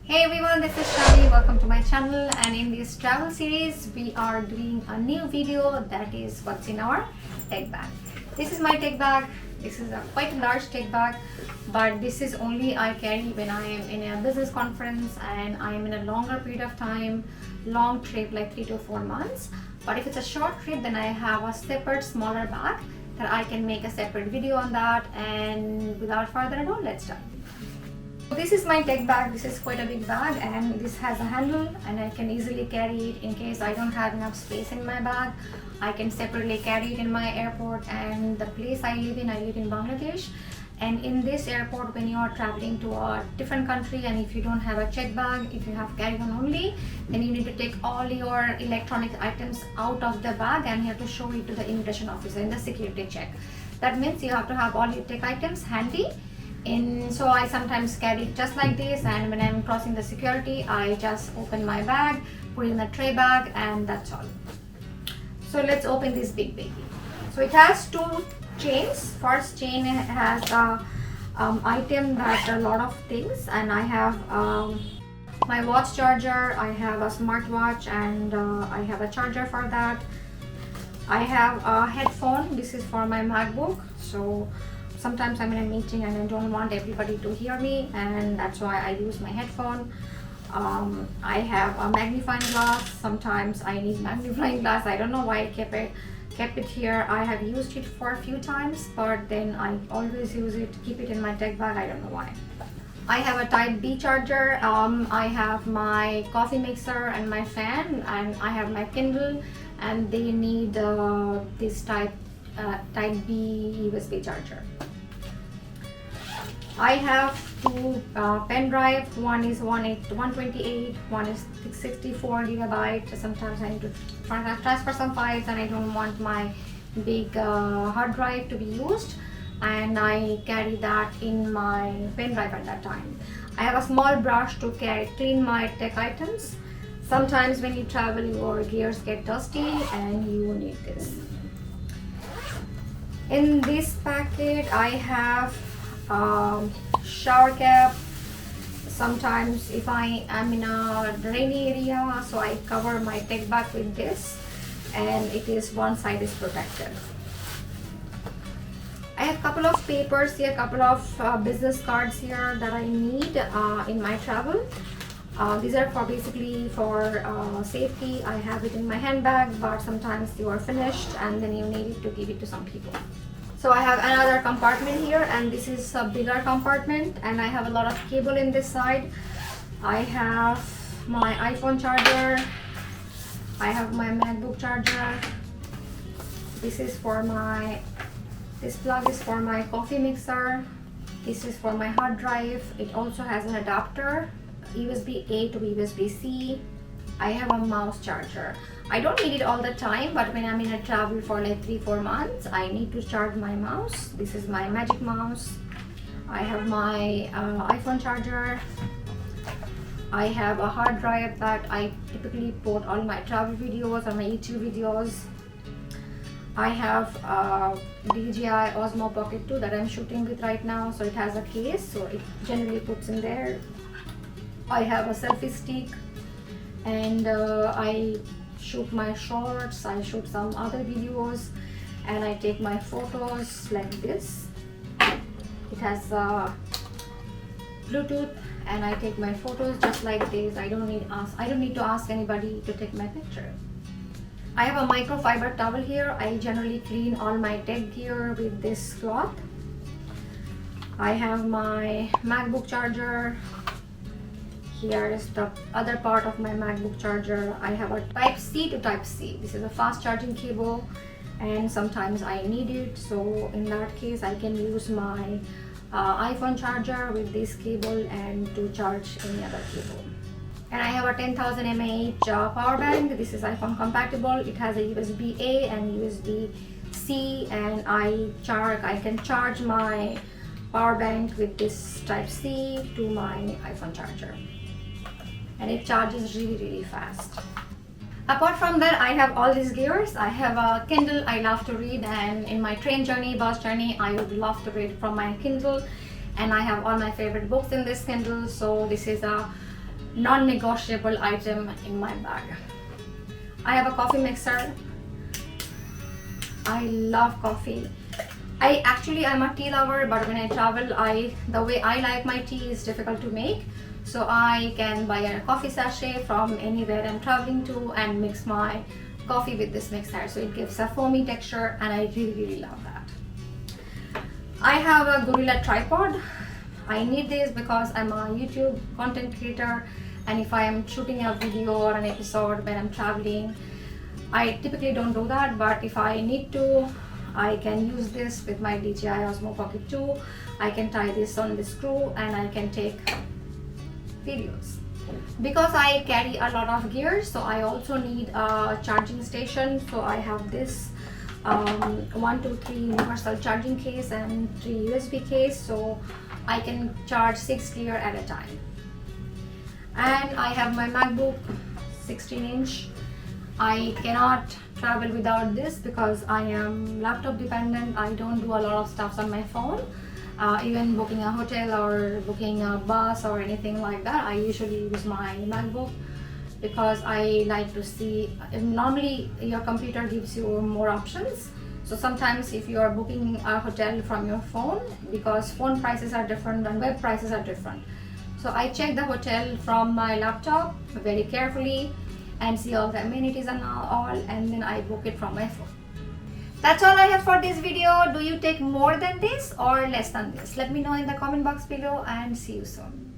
Hey everyone, this is Shammy. Welcome to my channel, and in this travel series we are doing a new video that is what's in our tech bag. This is my tech bag. This is quite a large tech bag, but this is only I carry when I am in a business conference and I am in a longer period of time, long trip like 3 to 4 months. But if it's a short trip, then I have a separate smaller bag that I can make a separate video on that. And without further ado, let's start. So this is my tech bag. This is quite a big bag, and this has a handle and I can easily carry it in case I don't have enough space in my bag. I can separately carry it in my airport. And the place I live in Bangladesh, and in this airport, when you are traveling to a different country and if you don't have a check bag, if you have carry-on only, then you need to take all your electronic items out of the bag and you have to show it to the immigration officer in the security check. That means you have to have all your tech items handy. So I sometimes carry it just like this, and when I'm crossing the security, I just open my bag, put it in the tray bag, and that's all. So let's open this big baby. So it has two chains. First chain has a item that a lot of things, and I have my watch charger, I have a smartwatch, and I have a charger for that. I have a headphone. This is for my MacBook. So sometimes I'm in a meeting and I don't want everybody to hear me, and that's why I use my headphone. I have a magnifying glass. Sometimes I need magnifying glass. I don't know why I kept it here. I have used it for a few times, but then I always use it, keep it in my tech bag. I don't know why. I have a type B charger. I have my coffee mixer and my fan, and I have my Kindle, and they need this type B USB charger. I have two pen drive. One is 128, one is 64 gigabyte. Sometimes I need to transfer some files and I don't want my big hard drive to be used, and I carry that in my pen drive at that time. I have a small brush to clean my tech items. Sometimes when you travel, your gears get dusty and you need this. In this packet I have shower cap. Sometimes if I am in a rainy area, so I cover my tech bag with this, and it is one side is protected. I have couple of papers here, couple of business cards here that I need in my travel. These are basically for safety. I have it in my handbag, but sometimes you are finished and then you need it to give it to some people. So I have another compartment here, and this is a bigger compartment, and I have a lot of cable in this side. I have my iPhone charger. I have my MacBook charger. This plug is for my coffee mixer. This is for my hard drive. It also has an adapter, USB A to USB C. I have a mouse charger. I don't need it all the time, but when I'm in a travel for like 3-4 months, I need to charge my mouse. This is my magic mouse. I have my iPhone charger. I have a hard drive that I typically put all my travel videos or my YouTube videos. I have DJI Osmo Pocket 2 that I'm shooting with right now, so it has a case, so it generally puts in there. I have a selfie stick, and I shoot my shorts, I shoot some other videos, and I take my photos like this. It has Bluetooth, and I take my photos just like this. I don't need to ask anybody to take my picture. I have a microfiber towel here. I generally clean all my tech gear with this cloth. I have my MacBook charger. Here is the other part of my MacBook charger. I have a type C to type C. This is a fast charging cable, and sometimes I need it, so in that case I can use my iPhone charger with this cable and to charge any other cable. And I have a 10,000 mAh power bank. This is iPhone compatible. It has a USB A and USB C, and I can charge my power bank with this type C to my iPhone charger, and it charges really fast. Apart from that, I have all these gears. I have a Kindle. I love to read, and in my train journey, bus journey, I would love to read from my Kindle, and I have all my favorite books in this Kindle. So this is a non-negotiable item in my bag. I have a coffee mixer. I love coffee. I'm a tea lover, but when I travel, the way I like my tea is difficult to make. So I can buy a coffee sachet from anywhere I'm traveling to and mix my coffee with this mixer. So it gives a foamy texture and I really love that. I have a Gorilla tripod. I need this because I'm a YouTube content creator, and if I am shooting a video or an episode when I'm traveling, I typically don't do that, but if I need to, I can use this with my DJI Osmo Pocket 2. I can tie this on the screw and I can take videos. Because I carry a lot of gear, so I also need a charging station. So I have this 1, 2, 3 universal charging case and 3 USB case, so I can charge 6 gear at a time. And I have my MacBook 16-inch. I cannot travel without this because I am laptop dependent. I don't do a lot of stuff on my phone. Even booking a hotel or booking a bus or anything like that, I usually use my MacBook because I like to see. Normally your computer gives you more options, so sometimes if you are booking a hotel from your phone, because phone prices are different and web prices are different, so I check the hotel from my laptop very carefully and see all the amenities and all, and then I book it from my phone. That's all I have for this video. Do you take more than this or less than this? Let me know in the comment box below, and see you soon.